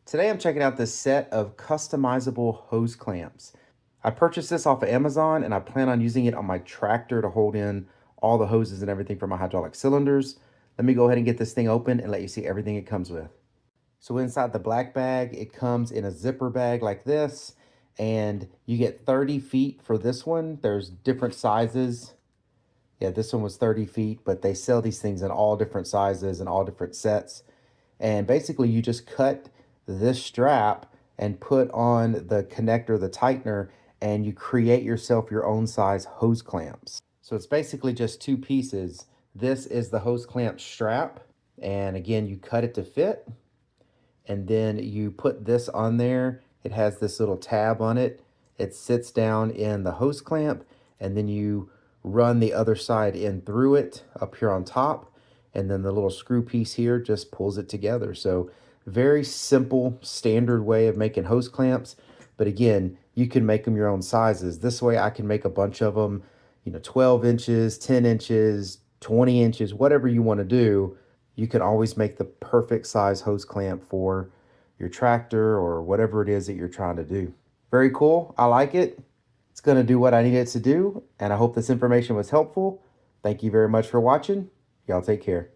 Today I'm checking out this set of customizable hose clamps. I purchased this off of Amazon and I plan on using it on my tractor to hold in all the hoses and everything for my hydraulic cylinders. Let me go ahead and get this thing open and let you see everything it comes with. So inside the black bag, it comes in a zipper bag like this, and you get 30 feet for this one. There's different sizes. Yeah, this one was 30 feet, but they sell these things in all different sizes and all different sets. And basically you just cut this strap and put on the connector, the tightener, and you create yourself your own size hose clamps. So it's basically just two pieces. This is the hose clamp strap. And again, you cut it to fit. And then you put this on there. It has this little tab on it. It sits down in the hose clamp, and then you run the other side in through it up here on top, and then the little screw piece here just pulls it together. So very simple, standard way of making hose clamps. But again, you can make them your own sizes. This way I can make a bunch of them, 12 inches, 10 inches, 20 inches, whatever you want to do. You can always make the perfect size hose clamp for your tractor or whatever it is that you're trying to do. Very cool. I like it. It's going to do what I need it to do, and I hope this information was helpful. Thank you very much for watching. Y'all take care.